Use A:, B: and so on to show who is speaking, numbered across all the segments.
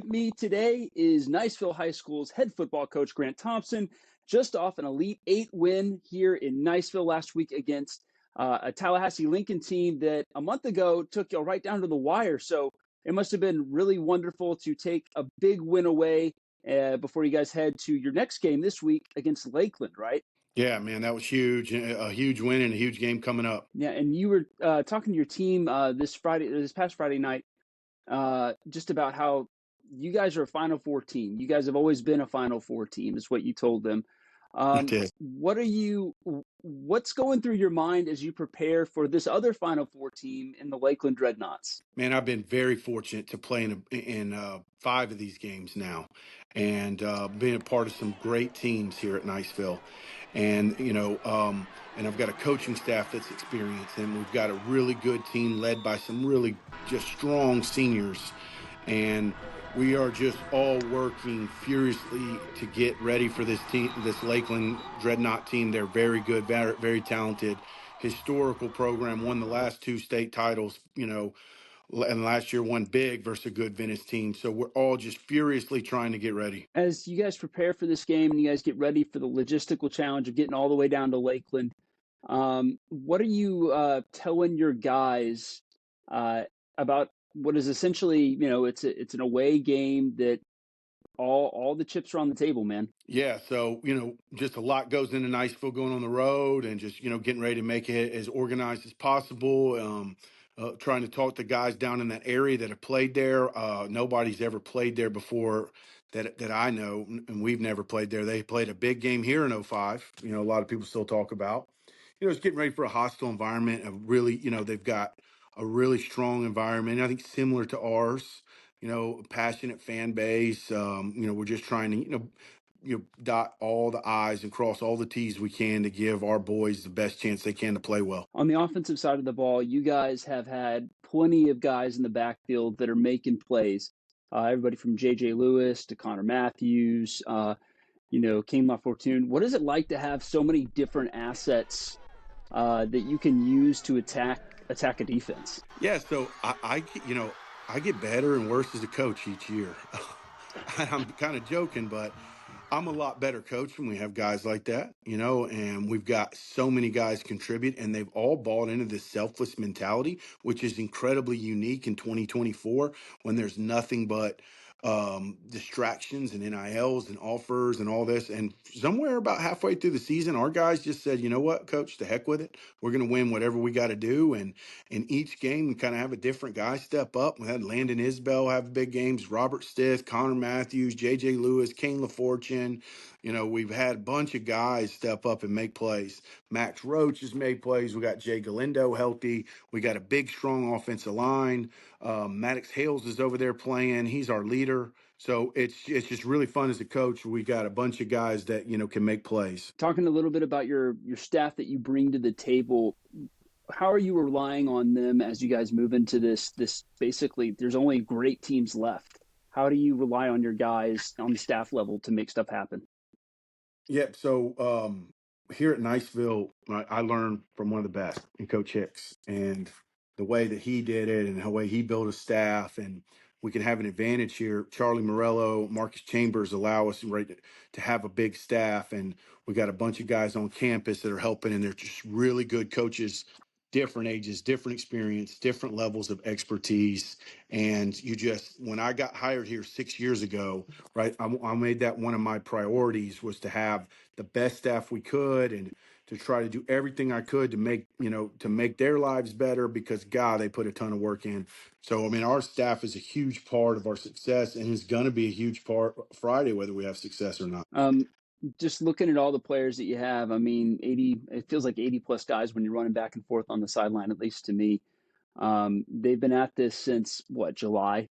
A: Joining me today is Niceville High School's head football coach, Grant Thompson, just off an Elite Eight win here in Niceville last week against a Tallahassee Lincoln team that a month ago took you right down to the wire. So it must have been really wonderful to take a big win away before you guys head to your next game this week against Lakeland, right?
B: Yeah, man, that was huge. A huge win and a huge game coming up.
A: Yeah, and you were talking to your team this past Friday night, just about how you guys are a Final Four team. You guys have always been a Final Four team, is what you told them.
B: I did.
A: What's going through your mind as you prepare for this other Final Four team in the Lakeland Dreadnaughts?
B: Man, I've been very fortunate to play in 5 of these games now, and being a part of some great teams here at Niceville, and and I've got a coaching staff that's experienced, and we've got a really good team led by some really just strong seniors, and we are just all working furiously to get ready for this team, this Lakeland Dreadnought team. They're very good, very, very talented, historical program, won the last 2 state titles, and last year won big versus a good Venice team. So we're all just furiously trying to get ready.
A: As you guys prepare for this game and you guys get ready for the logistical challenge of getting all the way down to Lakeland, what are you telling your guys about what is essentially, it's an away game that all the chips are on the table, man.
B: Yeah, so just a lot goes into Niceville going on the road, and just getting ready to make it as organized as possible. Trying to talk to guys down in that area that have played there. Nobody's ever played there before that I know, and we've never played there. They played a big game here in '05. A lot of people still talk about. It's getting ready for a hostile environment. A really, they've got a really strong environment. I think similar to ours. Passionate fan base. We're just trying to, dot all the I's and cross all the T's we can to give our boys the best chance they can to play well.
A: On the offensive side of the ball, you guys have had plenty of guys in the backfield that are making plays. Everybody from J.J. Lewis to Connor Matthews, Kane LaFortune. What is it like to have so many different assets that you can use to attack a defense?
B: Yeah, so I get better and worse as a coach each year. I'm kind of joking, but I'm a lot better coach when we have guys like that, and we've got so many guys contribute, and they've all bought into this selfless mentality, which is incredibly unique in 2024 when there's nothing but distractions and NILs and offers and all this. And somewhere about halfway through the season, our guys just said, you know what, coach, to heck with it. We're going to win whatever we got to do. And in each game, we kind of have a different guy step up. We had Landon Isbell have big games, Robert Stith, Connor Matthews, J.J. Lewis, Kane LaFortune. We've had a bunch of guys step up and make plays. Max Roach has made plays. We got Jay Galindo healthy. We got a big, strong offensive line. Maddox Hales is over there playing. He's our leader. So it's just really fun as a coach. We got a bunch of guys that, can make plays.
A: Talking a little bit about your staff that you bring to the table, how are you relying on them as you guys move into this basically there's only great teams left? How do you rely on your guys on the staff level to make stuff happen?
B: Yep. So here at Niceville, I learned from one of the best, in Coach Hicks, and the way that he did it and the way he built a staff. And we can have an advantage here. Charlie Morello, Marcus Chambers allow us to have a big staff. And we got a bunch of guys on campus that are helping, and they're just really good coaches, different ages, different experience, different levels of expertise. And when I got hired here 6 years ago, right, I made that one of my priorities was to have the best staff we could and to try to do everything I could to make their lives better, because God, they put a ton of work in. So, our staff is a huge part of our success, and is going to be a huge part Friday, whether we have success or not.
A: Just looking at all the players that you have, 80, it feels like 80 plus guys when you're running back and forth on the sideline, at least to me. They've been at this since July.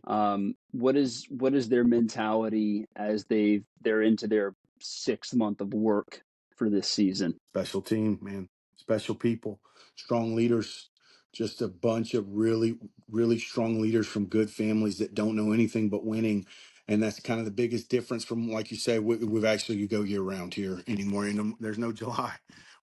A: What is their mentality as they're into their 6th month of work for this season?
B: Special team, man. Special people, strong leaders, just a bunch of really, really strong leaders from good families that don't know anything but winning. And that's kind of the biggest difference from, like you say, we've actually, you go year round here anymore. And there's no July.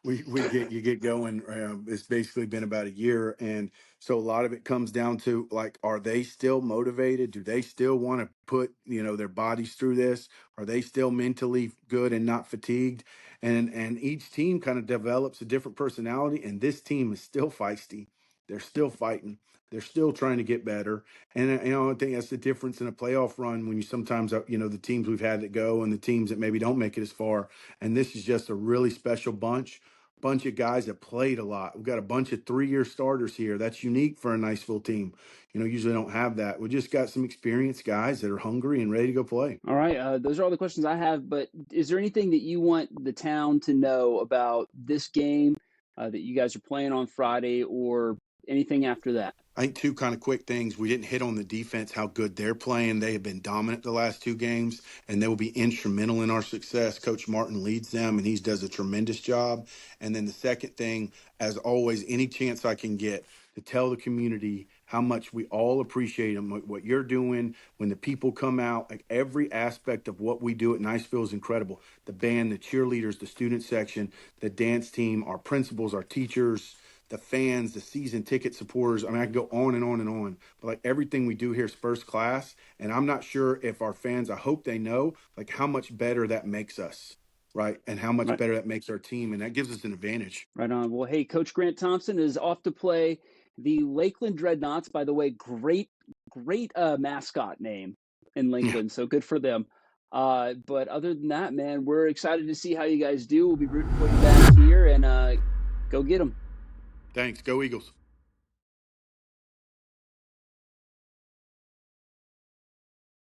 B: we get you get going. It's basically been about a year, and so a lot of it comes down to like, are they still motivated? Do they still want to put their bodies through this? Are they still mentally good and not fatigued? And each team kind of develops a different personality, and this team is still feisty. They're still fighting. They're still trying to get better. And I think that's the difference in a playoff run when you sometimes the teams we've had that go and the teams that maybe don't make it as far. And this is just a really special bunch of guys that played a lot. We've got a bunch of 3-year starters here. That's unique for a Niceville team. Usually don't have that. We just got some experienced guys that are hungry and ready to go play.
A: All right, those are all the questions I have. But is there anything that you want the town to know about this game that you guys are playing on Friday, or anything after that?
B: I think two kind of quick things. We didn't hit on the defense, how good they're playing. They have been dominant the last 2 games, and they will be instrumental in our success. Coach Martin leads them, and he does a tremendous job. And then the second thing, as always, any chance I can get to tell the community how much we all appreciate them, what you're doing, when the people come out, like every aspect of what we do at Niceville is incredible. The band, the cheerleaders, the student section, the dance team, our principals, our teachers, the fans, the season ticket supporters. I mean, I can go on and on and on. But like everything we do here is first class. And I'm not sure if our fans, I hope they know like how much better that makes us, right? And how much
A: Right,
B: better that makes our team. And that gives us an advantage.
A: right on. Well, hey, Coach Grant Thompson is off to play the Lakeland Dreadnaughts. By the way, great mascot name in
B: Yeah.
A: Lakeland. So good for them. But other than that, man, we're excited to see how you guys do. We'll be rooting for you back here, and go get them.
B: Thanks. Go Eagles.